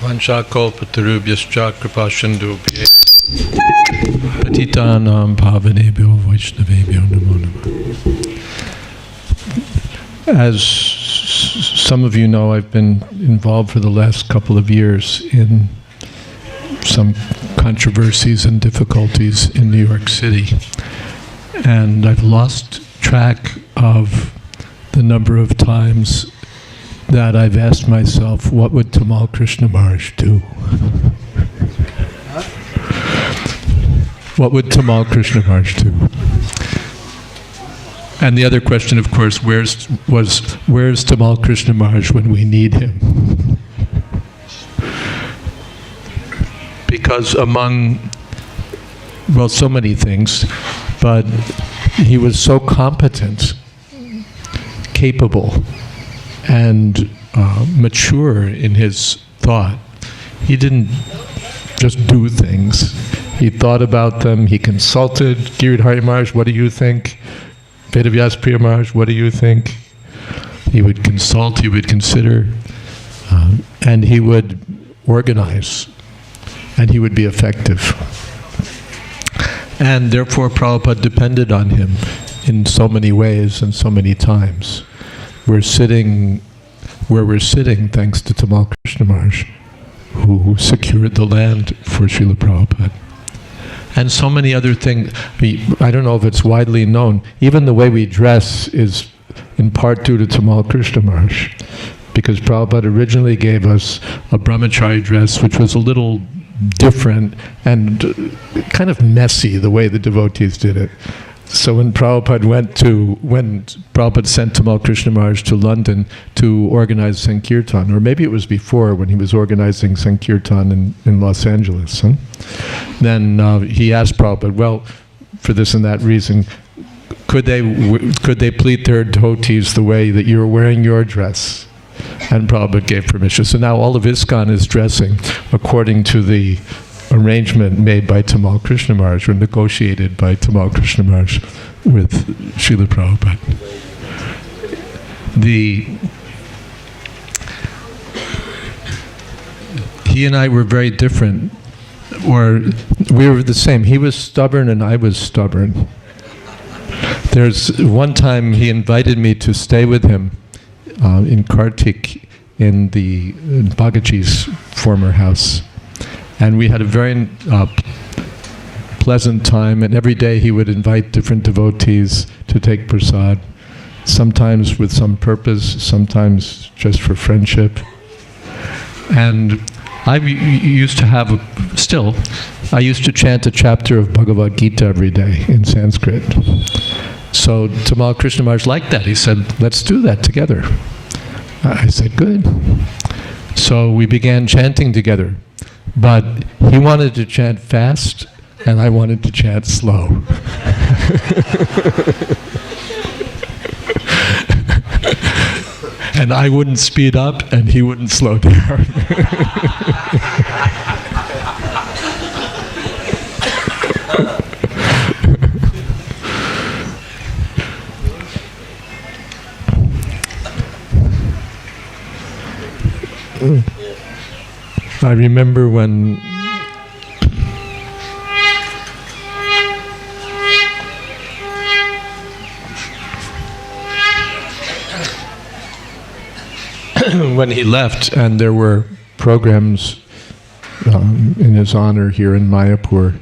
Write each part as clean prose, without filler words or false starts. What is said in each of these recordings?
Vanchakalpatarubhyascha kripasindubhye Patitanam pavanebhyo Vaishnavebhyo namo namah. As some of you know, I've been involved for the last couple of years in some controversies and difficulties in New York City. And I've lost track of the number of times that I've asked myself, what would Tamal Krishna Maharaj do? What would Tamal Krishna Maharaj do? And the other question, of course, where's Tamal Krishna Maharaj when we need him? Because among, well, so many things, but he was so competent, capable, and mature in his thought. He didn't just do things. He thought about them, he consulted. Giridhari Maharaj, what do you think? Vedavyas Priya Maharaj, what do you think? He would consult, he would consider, and he would organize, and he would be effective. And therefore Prabhupada depended on him in so many ways and so many times. We're sitting where we're sitting thanks to Tamal Krishna Maharaj, who secured the land for Srila Prabhupada. And so many other things. I don't know if it's widely known. Even the way we dress is in part due to Tamal Krishna Maharaj, because Prabhupada originally gave us a brahmachari dress, which was a little different and kind of messy the way the devotees did it. So when Prabhupada sent Tamal Krishna Maharaj to London to organize Sankirtan, or maybe it was before when he was organizing Sankirtan in Los Angeles, then he asked Prabhupada, well, for this and that reason, could they pleat their dhotis the way that you're wearing your dress? And Prabhupada gave permission. So now all of ISKCON is dressing according to the arrangement made by Tamal Krishna Maharaj, or negotiated by Tamal Krishna Maharaj with Srila Prabhupada. He and I were very different, or we were the same. He was stubborn and I was stubborn. There's one time he invited me to stay with him in Kartik in Bhagaji's former house. And we had a very pleasant time, and every day he would invite different devotees to take prasad, sometimes with some purpose, sometimes just for friendship. And I used to chant a chapter of Bhagavad Gita every day in Sanskrit. So Tamal Krishna Maharaj liked that. He said, let's do that together. I said, good. So we began chanting together. But he wanted to chant fast, and I wanted to chant slow. And I wouldn't speed up, and he wouldn't slow down. I remember when he left, and there were programs in his honor here in Mayapur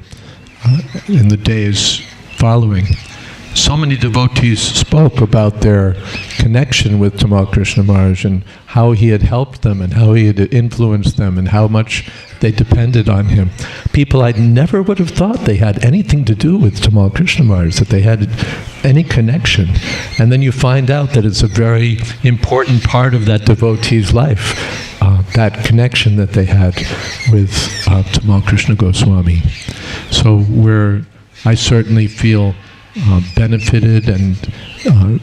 in the days following. So many devotees spoke about their connection with Tamal Krishna Maharaj and how he had helped them and how he had influenced them and how much they depended on him. People I never would have thought they had anything to do with Tamal Krishna Maharaj, that they had any connection. And then you find out that it's a very important part of that devotee's life, that connection that they had with Tamal Krishna Goswami. So I certainly feel benefited and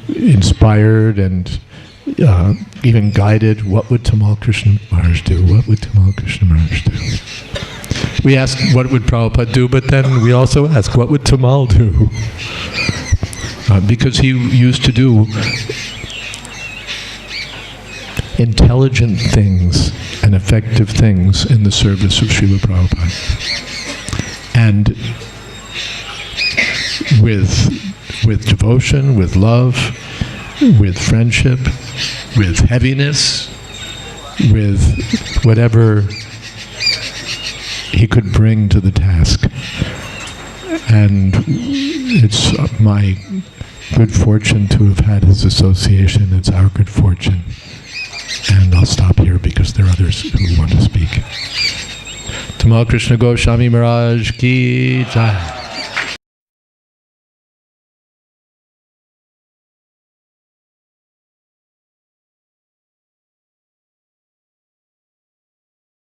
inspired and even guided. What would Tamal Krishna Maharaj do? What would Tamal Krishna Maharaj do? We ask, what would Prabhupada do? But then we also ask, what would Tamal do? Because he used to do intelligent things and effective things in the service of Srila Prabhupada. And with devotion, with love, with friendship, with heaviness, with whatever he could bring to the task. And it's my good fortune to have had his association. It's our good fortune. And I'll stop here because there are others who want to speak. Tamal Krishna Goswami Maharaj ki jai.